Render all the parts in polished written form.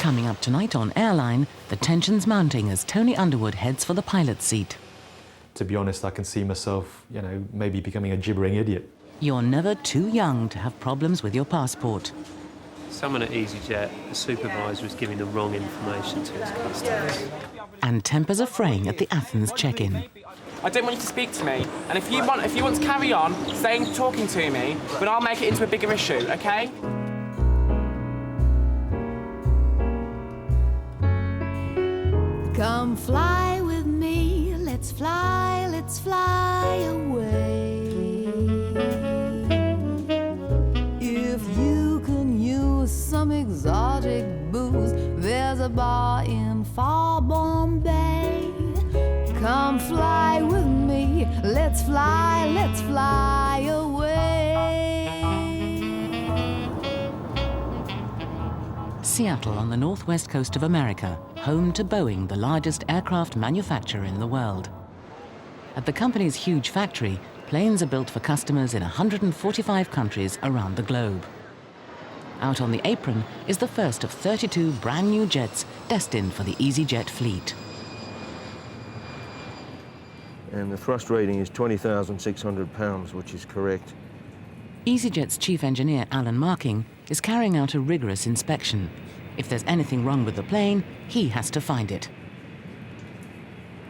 Coming up tonight on Airline, the tension's mounting as Tony Underwood heads for the pilot's seat. To be honest, I can see myself, maybe becoming a gibbering idiot. You're never too young to have problems with your passport. Someone at easyJet, the supervisor, was giving the wrong information to his customers. And tempers are fraying at the Athens check-in. I don't want you to speak to me, and if you want to carry on talking to me, but I'll make it into a bigger issue, okay? Come fly with me, let's fly away. If you can use some exotic booze, there's a bar in far Bombay. Come fly with me, let's fly away. Seattle on the northwest coast of America, home to Boeing, the largest aircraft manufacturer in the world. At the company's huge factory, planes are built for customers in 145 countries around the globe. Out on the apron is the first of 32 brand new jets destined for the easyJet fleet. And the thrust rating is 20,600 pounds, which is correct. easyJet's chief engineer, Alan Marking, is carrying out a rigorous inspection. If there's anything wrong with the plane, he has to find it.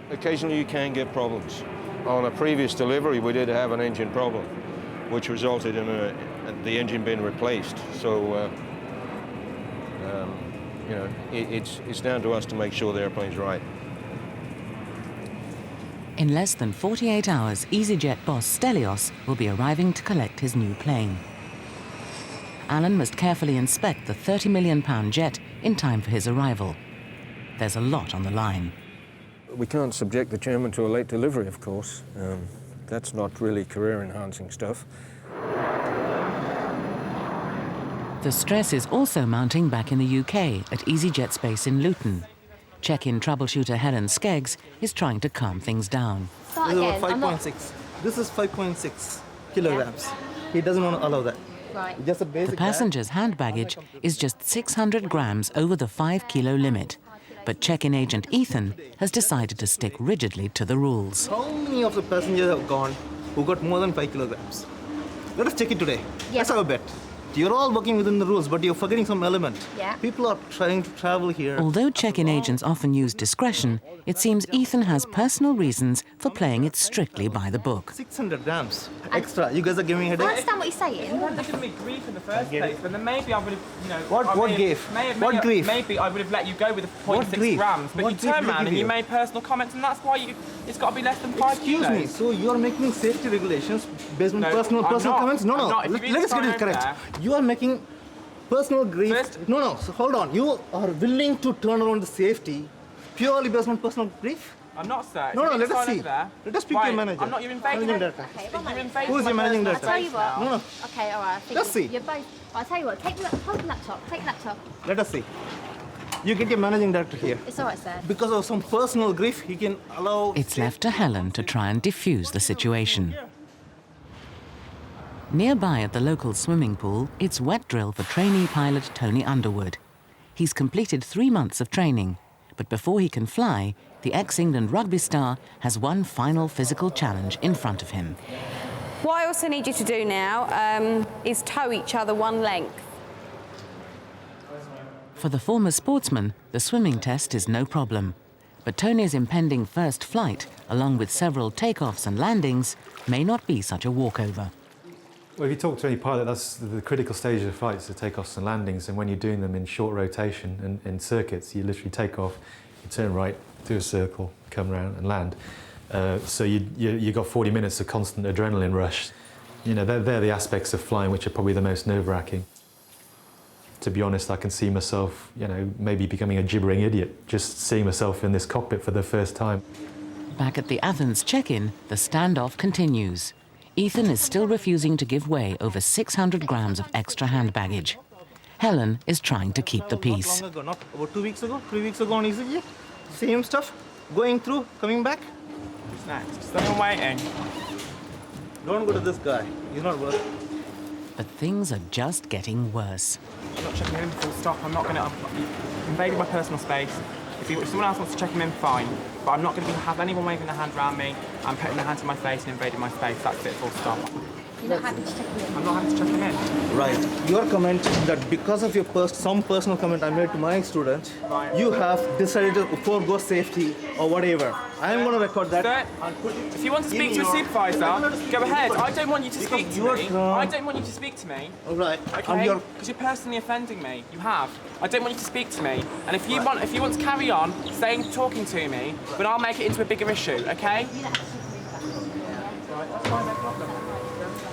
Occasionally you can get problems. On a previous delivery, we did have an engine problem, which resulted in the engine being replaced. So, it's down to us to make sure the airplane's right. In less than 48 hours, easyJet boss Stelios will be arriving to collect his new plane. Alan must carefully inspect the £30 million jet in time for his arrival. There's a lot on the line. We can't subject the chairman to a late delivery, of course. That's not really career-enhancing stuff. The stress is also mounting back in the UK at easyJet's base in Luton. Check-in troubleshooter Helen Skeggs is trying to calm things down. This is about 5.6. This is 5.6 kilograms. He doesn't want to allow that. Right. Just a basic The passenger's hand baggage is just 600 grams over the 5-kilo limit. But check-in agent Ethan has decided to stick rigidly to the rules. How many of the passengers have gone who got more than 5 kilograms? Let us check it today. Yeah. Let's have a bet. You're all working within the rules, but you're forgetting some element. Yeah. People are trying to travel here. Although check-in agents often use discretion, it seems Ethan has personal reasons for playing it strictly by the book. 600 grams extra. You guys are giving me a I headache? understand what you're saying. They're giving me grief in the first place, but then maybe I would have, What grief? What grief? Maybe I would have let you go with the What 0.6 grief? grams, but What you grief turned did I around give and you you? made personal comments, and that's why it's got to be less than 5 Excuse kilos. me, so you are making safety regulations based on No, personal I'm not. comments? No, I'm no, not. If let you us get sign it over correct. there- You are making personal grief. First- No, so hold on. You are willing to turn around the safety purely based on personal grief? I'm not, sir. No, If no, you let us sign see. over there- Let us speak to your Right, manager. I'm not even invading Managing it. director. Okay, You're one minute. invading Who's my your managing personal director? I'll tell you space what. now. No, no. Okay, all right. I think Let's see. You're both. I'll tell you what. Hold the laptop. Take the laptop. Let us see. You get your managing director here. It's all right, sir. Because of some personal grief, he can allow... It's left to Helen to try and defuse the situation. Nearby at the local swimming pool, it's wet drill for trainee pilot Tony Underwood. He's completed 3 months of training, but before he can fly, the ex-England rugby star has one final physical challenge in front of him. What I also need you to do now is tow each other one length. For the former sportsman, the swimming test is no problem. But Tony's impending first flight, along with several takeoffs and landings, may not be such a walkover. Well, if you talk to any pilot, that's the critical stage of the flights, the takeoffs and landings, and when you're doing them in short rotation and in circuits, you literally take off, you turn right, do a circle, come around and land. So you got 40 minutes of constant adrenaline rush. They're the aspects of flying which are probably the most nerve-wracking. To be honest, I can see myself, maybe becoming a gibbering idiot, just seeing myself in this cockpit for the first time. Back at the Athens check-in, the standoff continues. Ethan is still refusing to give way over 600 grams of extra hand baggage. Helen is trying to keep the peace. Not long ago, not about 2 weeks ago, 3 weeks ago on easyJet. Same stuff, going through, coming back. What's next? Is anyone waiting? Don't go to this guy, he's not worth it. But things are just getting worse. I'm not checking in full stop. I'm not going to... invaded my personal space. If someone else wants to check him in, fine. But I'm not going to have anyone waving their hand around me and putting their hand to my face and invading my space. That's it, full stop. You're not happy to check him in? I'm not happy to check him in. Right. Your comment that because of your some personal comment I made to my student, you have decided to forego safety or whatever. I am going to record that. Sir, and put it if you want to speak to a your- supervisor, go ahead. I don't want you to speak to your me. turn. I don't want you to speak to me. All right. Okay? Because you're personally offending me. You have. I don't want you to speak to me. And if you want to carry on talking to me, then I'll make it into a bigger issue. Okay?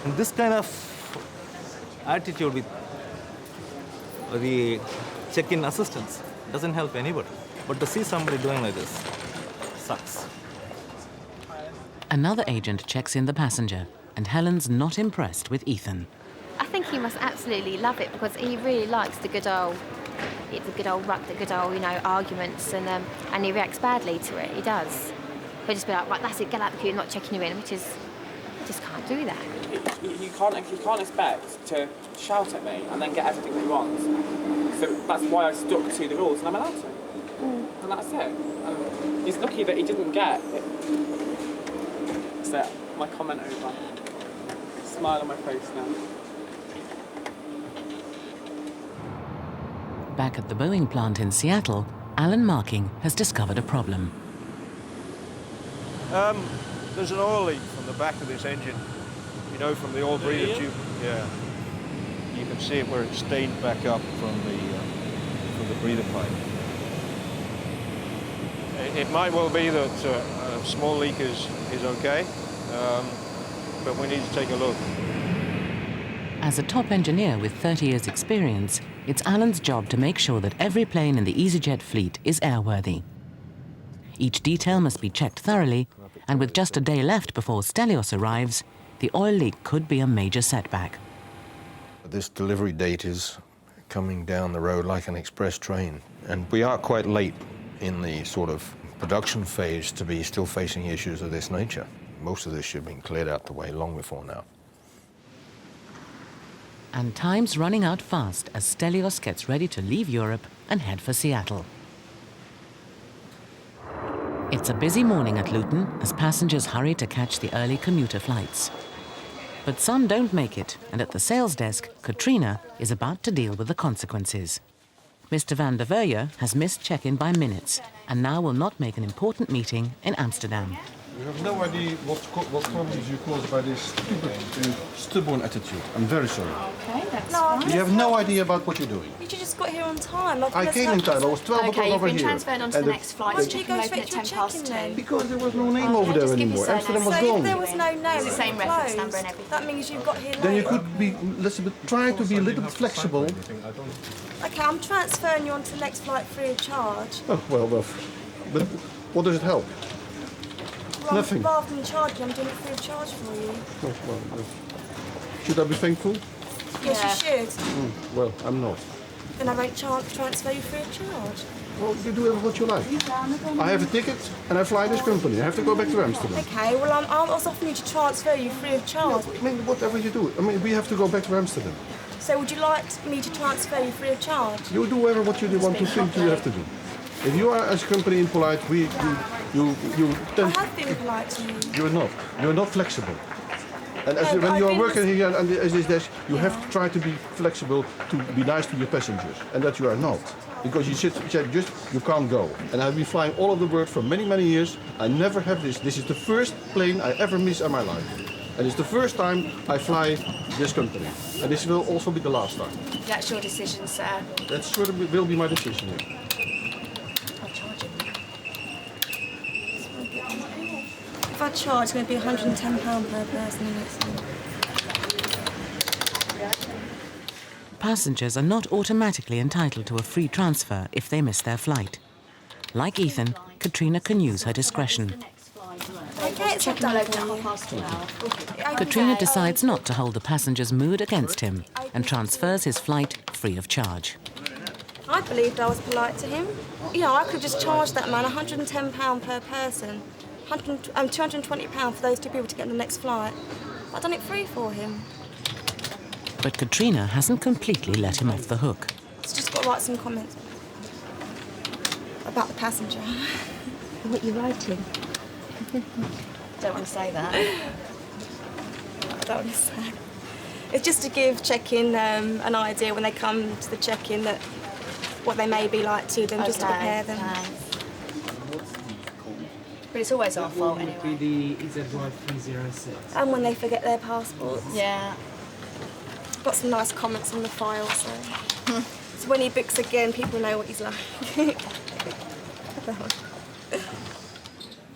And this kind of attitude with the check-in assistants doesn't help anybody. But to see somebody doing like this sucks. Another agent checks in the passenger, and Helen's not impressed with Ethan. I think he must absolutely love it because he really likes the good old arguments, and he reacts badly to it. He does. He'll just be like, right, that's it, get out of the queue, I'm not checking you in, which is, he just can't do that. You can't expect to shout at me and then get everything that he wants. So that's why I stuck to the rules, and I'm allowed to. And that's it. And he's lucky that he didn't get it. So my comment over. Smile on my face now. Back at the Boeing plant in Seattle, Alan Marking has discovered a problem. There's an oil leak from the back of this engine. You know, from the oil breather tube. Yeah. You can see it where it's stained back up from the breather pipe. It might well be that a small leak is okay, but we need to take a look. As a top engineer with 30 years' experience, it's Alan's job to make sure that every plane in the easyJet fleet is airworthy. Each detail must be checked thoroughly, and with just a day left before Stelios arrives, the oil leak could be a major setback. This delivery date is coming down the road like an express train, and we are quite late in the sort of production phase to be still facing issues of this nature. Most of this should have been cleared out the way long before now. And time's running out fast as Stelios gets ready to leave Europe and head for Seattle. It's a busy morning at Luton as passengers hurry to catch the early commuter flights. But some don't make it, and at the sales desk, Katrina is about to deal with the consequences. Mr. van der Verje has missed check-in by minutes and now will not make an important meeting in Amsterdam. You have no idea what problems you caused by this stubborn attitude. I'm very sorry. Okay, that's fine. You have no idea about what you're doing. You just got here on time. I came in time. I was 12 o'clock over here. Okay, you've been transferred on to the next flight. Why So you can open at 2:10. Because there was no name over there anymore. Amsterdam was So gone. if there was no name, It's the same reference number and everything. That means you got here late. Then you could be, try to be a little bit flexible. Okay, I'm transferring you on to the next flight free of charge. Oh, well, but what does it help? Well, Nothing. Rather than charge you, I'm doing it free of charge for you. Oh, well, should I be thankful? Yes, you should. Well, I'm not. Then I won't transfer you free of charge. Well, you do what you like. I have a ticket and I fly this company. I have to go back to Amsterdam. Okay, well, I was offering you to transfer you free of charge. I mean, whatever you do. I mean, we have to go back to Amsterdam. So would you like me to transfer you free of charge? You do whatever what you want to think you have to do. If you are as a company impolite, you I tend. have been polite to you. You're not. You're not flexible. And No, when I've you are been working here at this desk, you have to try to be flexible to be nice to your passengers, and that you are not. Because you you can't go. And I've been flying all over the world for many, many years. I never have this. This is the first plane I ever miss in my life. And it's the first time I fly this company. And this will also be the last time. That's your decision, sir. That sort of will be my decision. Yeah. If I charge, it's going to be £110 per person in it. Passengers are not automatically entitled to a free transfer if they miss their flight. Like Ethan, Katrina can use her discretion. Okay, it's done at 12:30. Katrina decides not to hold the passenger's mood against him and transfers his flight free of charge. I believed I was polite to him. You know, I could just charge that man £110 per person, £220 for those two people to get on the next flight. I've done it free for him. But Katrina hasn't completely let him off the hook. It's just got to write some comments. About the passenger. What you're writing? Don't want to say that. I don't want to say. It's just to give check-in an idea when they come to the check-in that what they may be like to them, just to prepare them. But it's always our fault anyway. The EZY306. And when they forget their passports. Yeah. Got some nice comments on the file, so. So when he books again, people know what he's like.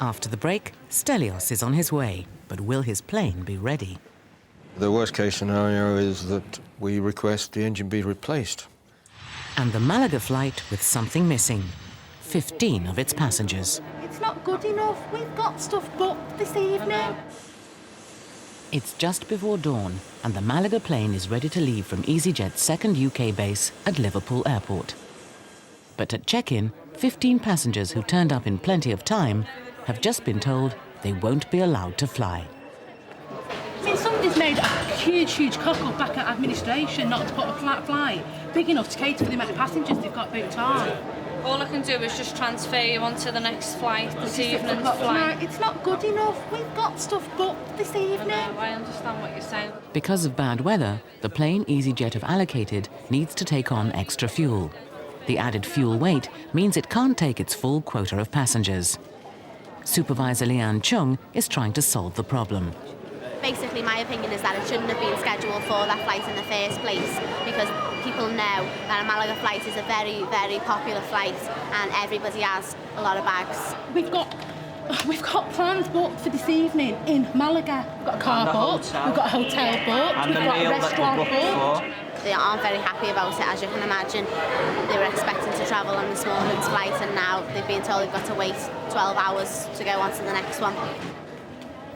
After the break, Stelios is on his way, but will his plane be ready? The worst-case scenario is that we request the engine be replaced. And the Malaga flight with something missing. 15 of its passengers. It's not good enough. We've got stuff booked this evening. It's just before dawn, and the Malaga plane is ready to leave from easyJet's second UK base at Liverpool Airport. But at check-in, 15 passengers who turned up in plenty of time have just been told they won't be allowed to fly. I mean, somebody's made a huge cock-up back at administration not to put a flight big enough to cater for the amount of passengers they've got booked on. All I can do is just transfer you onto the next flight, this evening's flight. No, it's not good enough. We've got stuff booked this evening. I understand what you're saying. Because of bad weather, the plane easyJet have allocated needs to take on extra fuel. The added fuel weight means it can't take its full quota of passengers. Supervisor Leanne Chung is trying to solve the problem. Basically, my opinion is that it shouldn't have been scheduled for that flight in the first place, because people know that a Malaga flight is a very, very popular flight and everybody has a lot of bags. We've got plans booked for this evening in Malaga. We've got a car booked, we've got a hotel booked, we've got a restaurant booked. They aren't very happy about it, as you can imagine. They were expecting to travel on this morning's flight and now they've been told they've got to wait 12 hours to go on to the next one.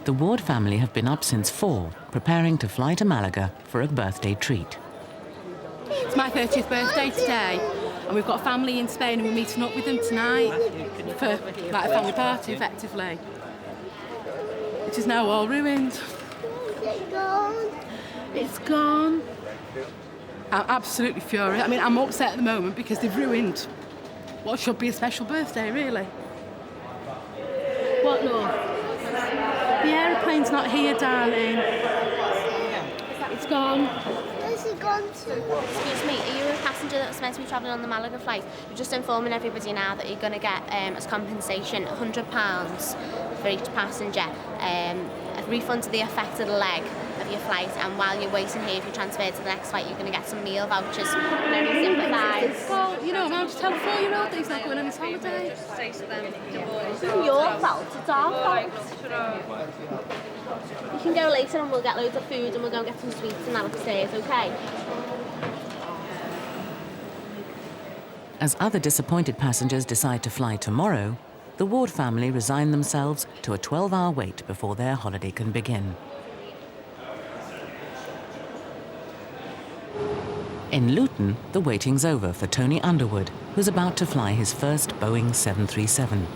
The Ward family have been up since 4, preparing to fly to Malaga for a birthday treat. It's my 30th birthday today, and we've got family in Spain and we're meeting up with them tonight for like a family party, effectively. Which is now all ruined. It's gone. I'm absolutely furious. I mean, I'm upset at the moment because they've ruined what should be a special birthday, really. What, love? The aeroplane's not here, darling. It's gone. Where's it gone to? Excuse me, are you a passenger that's meant to be travelling on the Malaga flight? We're just informing everybody now that you're going to get, as compensation, £100 for each passenger, a refund to the affected leg of your flight, and while you're waiting here, if you transfer to the next flight, you're going to get some meal vouchers. Very sympathise. Well, you know, I'm going to tell a 4-year-old that he's not going on his holiday. Say to them, It's your fault, it's our fault. You can go later and we'll get loads of food and we'll go and get some sweets and that upstairs, okay? As other disappointed passengers decide to fly tomorrow, the Ward family resign themselves to a 12-hour wait before their holiday can begin. In Luton, the waiting's over for Tony Underwood, who's about to fly his first Boeing 737.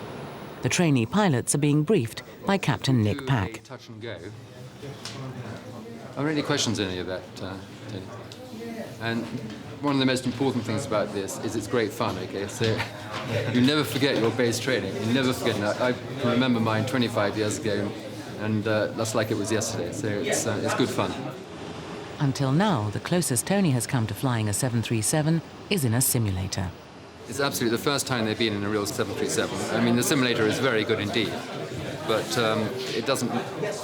The trainee pilots are being briefed by Captain Nick Pack. Touch and go. Are there any questions on any of that, Tony? And one of the most important things about this is it's great fun, okay? So you never forget your base training. You never forget that. I can remember mine 25 years ago, and that's like it was yesterday. So it's good fun. Until now, the closest Tony has come to flying a 737 is in a simulator. It's absolutely the first time they've been in a real 737. I mean, the simulator is very good indeed, but it doesn't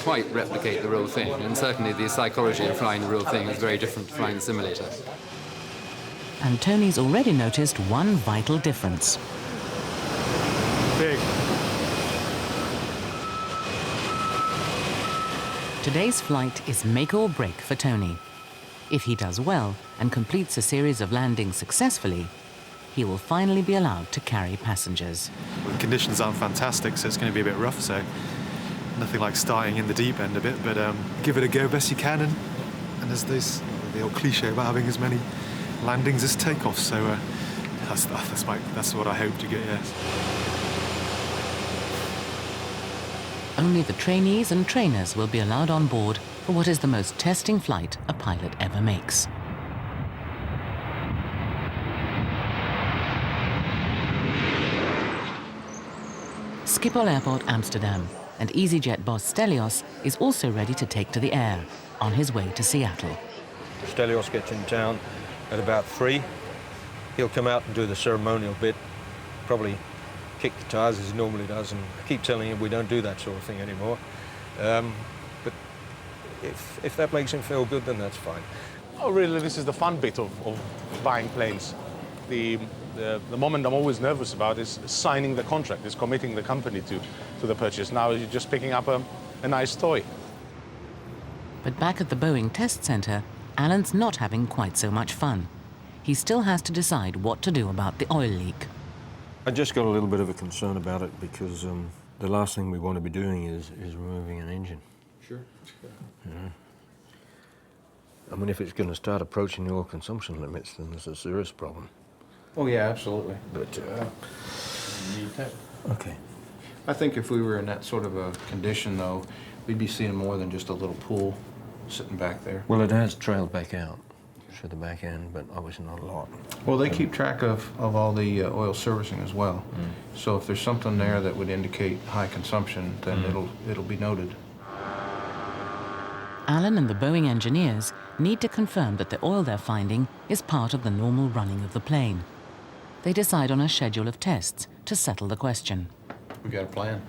quite replicate the real thing. And certainly the psychology of flying the real thing is very different to flying the simulator. And Tony's already noticed one vital difference. Big. Today's flight is make or break for Tony. If he does well and completes a series of landings successfully, he will finally be allowed to carry passengers. Well, the conditions aren't fantastic, so it's going to be a bit rough, so nothing like starting in the deep end a bit, but give it a go best you can, and there's this, the old cliche about having as many landings as takeoffs, so that's what I hope to get, yes. Only the trainees and trainers will be allowed on board for what is the most testing flight a pilot ever makes. Schiphol Airport, Amsterdam, and easyJet boss Stelios is also ready to take to the air, on his way to Seattle. Stelios gets in town at about 3. He'll come out and do the ceremonial bit, probably kick the tires as he normally does, and I keep telling him we don't do that sort of thing anymore. But if that makes him feel good, then that's fine. Oh, really, this is the fun bit of buying planes. The moment I'm always nervous about is signing the contract, is committing the company to the purchase. Now you're just picking up a nice toy. But back at the Boeing test center, Alan's not having quite so much fun. He still has to decide what to do about the oil leak. I just got a little bit of a concern about it because the last thing we want to be doing is removing an engine. Sure. Yeah. I mean, if it's going to start approaching the oil consumption limits, then there's a serious problem. Oh, yeah, absolutely. But, okay. I think if we were in that sort of a condition, though, we'd be seeing more than just a little pool sitting back there. Well, it has trailed back out to the back end, but obviously not a lot. Well, they keep track of all the oil servicing as well. So if there's something there that would indicate high consumption, then it'll be noted. Alan and the Boeing engineers need to confirm that the oil they're finding is part of the normal running of the plane. They decide on a schedule of tests to settle the question. We got a plan.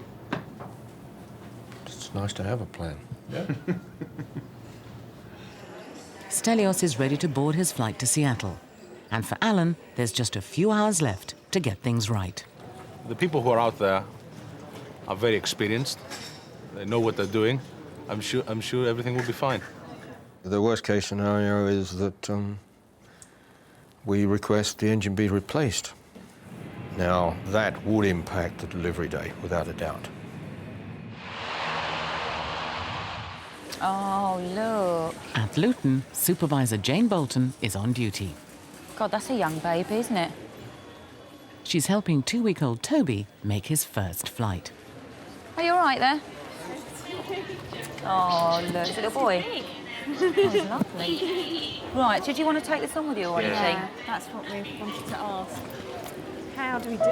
It's nice to have a plan. Yeah. Stelios is ready to board his flight to Seattle. And for Alan, there's just a few hours left to get things right. The people who are out there are very experienced. They know what they're doing. I'm sure everything will be fine. The worst case scenario is that we request the engine be replaced. Now, that would impact the delivery date, without a doubt. Oh, look. At Luton, Supervisor Jane Bolton is on duty. God, that's a young baby, isn't it? She's helping 2-week-old Toby make his first flight. Are you all right there? Oh, look, is it a boy? Oh, he's lovely. Right, did you want to take this on with you or anything? That's what we wanted to ask. How do we do it?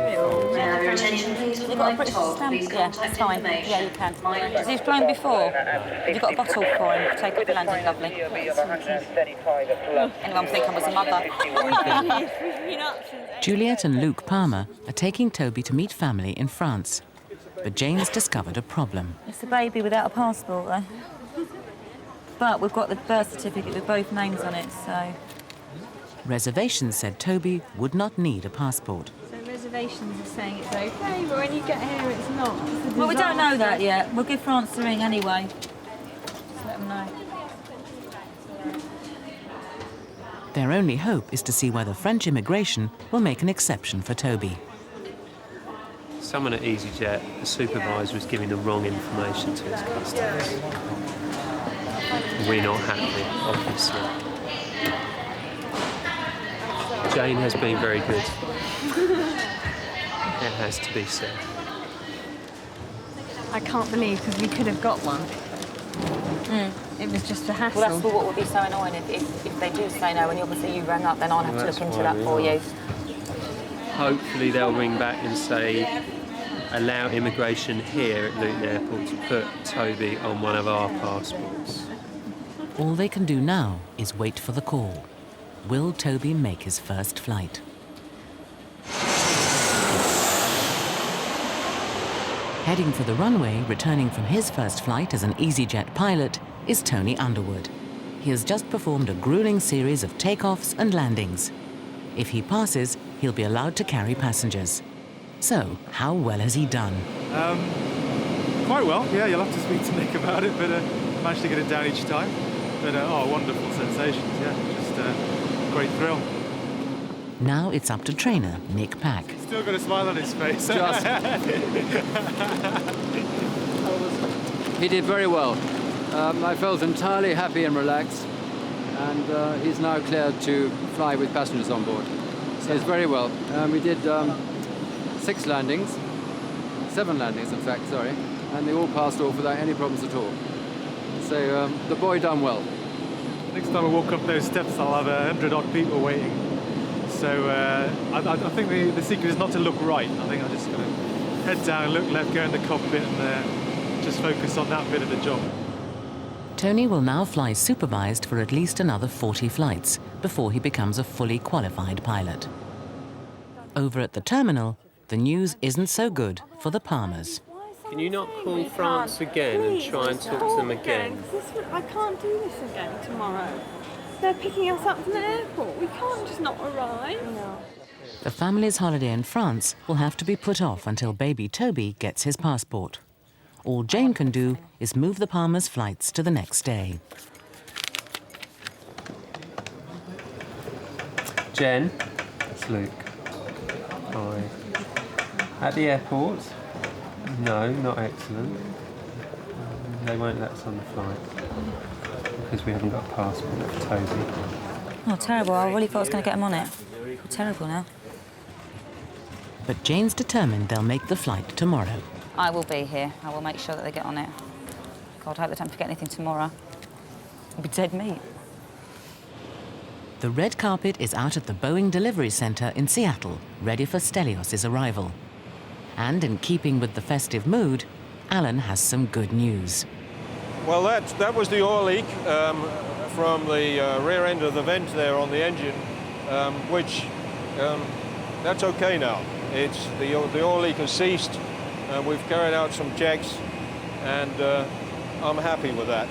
May I have your attention, please, for the mic top? Yeah, that's fine. Yeah, you can. Has he flown before? Have you got a bottle for him? Take up the landing, lovely. Anyone think I was a mother? Juliet and Luke Palmer are taking Toby to meet family in France. But Jane's discovered a problem. It's a baby without a passport, though. But we've got the birth certificate with both names on it, so... Reservations said Toby would not need a passport. So reservations are saying it's okay, but when you get here, it's not. Well, we don't know that yet. We'll give France a ring anyway. Just let them know. Their only hope is to see whether French immigration will make an exception for Toby. Someone at easyJet, the supervisor, was giving the wrong information to his customers. We're not happy, obviously. Jane has been very good. It has to be said. I can't believe, because we could have got one. It was just a hassle. Well, that's what would be so annoying if they do say no, and obviously you rang up, then I'll have to look into that for you. Hopefully they'll ring back and say, allow immigration here at Luton Airport to put Toby on one of our passports. All they can do now is wait for the call. Will Toby make his first flight? Heading for the runway, returning from his first flight as an easyJet pilot, is Tony Underwood. He has just performed a grueling series of takeoffs and landings. If he passes, he'll be allowed to carry passengers. So, how well has he done? Quite well, yeah, you'll have to speak to Nick about it, but managed to get it down each time. But, wonderful sensations, yeah, just great thrill. Now it's up to trainer Nick Pack. Still got a smile on his face. He did very well. I felt entirely happy and relaxed, and he's now cleared to fly with passengers on board. So it's very well. We did 7 landings in fact, sorry, and they all passed off without any problems at all. So the boy done well. Next time I walk up those steps, I'll have 100-odd people waiting. So I think the secret is not to look right. I think I'm just going to Head down, look left, go in the cockpit and just focus on that bit of the job. Tony will now fly supervised for at least another 40 flights before he becomes a fully qualified pilot. Over at the terminal, the news isn't so good for the Palmers. Can you not call France again and try and talk to them again? I can't do this again tomorrow. They're picking us up from the airport. We can't just not arrive. No. The family's holiday in France will have to be put off until baby Toby gets his passport. All Jane can do is move the Palmers' flights to the next day. Jen, it's Luke. Hi. At the airport? No, not excellent. They won't let us on the flight because we haven't got a passport for Toby. Oh, terrible. I really thought I was going to get him on it. Terrible now. But Jane's determined they'll make the flight tomorrow. I will be here. I will make sure that they get on it. God, I hope they don't forget anything tomorrow. It'll be dead meat. The red carpet is out at the Boeing Delivery Center in Seattle, ready for Stelios' arrival. And in keeping with the festive mood, Alan has some good news. Well, that was the oil leak from the rear end of the vent there on the engine, which that's okay now. It's the oil leak has ceased. We've carried out some checks, and I'm happy with that.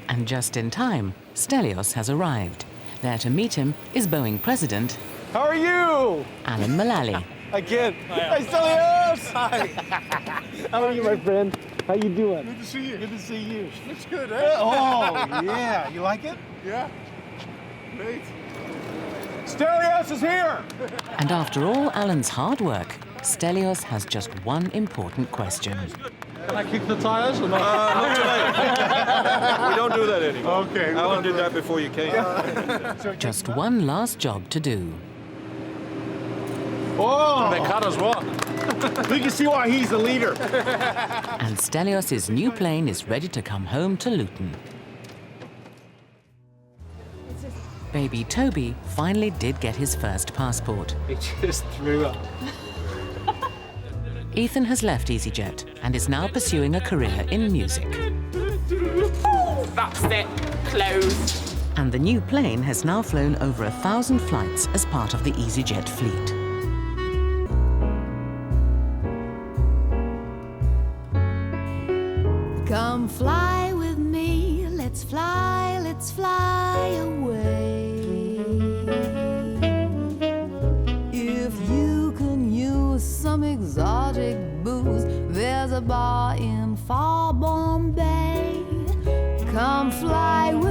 And just in time, Stelios has arrived. There to meet him is Boeing President... How are you? Alan Mullally. Again. Hi, Stelios! Hi. How are you, my friend? How you doing? Good to see you. Good to see you. Looks good, eh? Oh, yeah. You like it? Yeah. Great. Stelios is here! And after all Alan's hard work, Stelios has just one important question. Can I kick the tires or not? Not today. We don't do that anymore. Okay. Alan did that before you came. Just one last job to do. Oh! They cut us what? You can see why he's the leader. And Stelios' new plane is ready to come home to Luton. Baby Toby finally did get his first passport. He just threw up. Ethan has left easyJet and is now pursuing a career in music. That's it. Closed. And the new plane has now flown over 1,000 flights as part of the easyJet fleet. Come fly with me, let's fly away. If you can use some exotic booze, there's a bar in far Bombay. Come fly with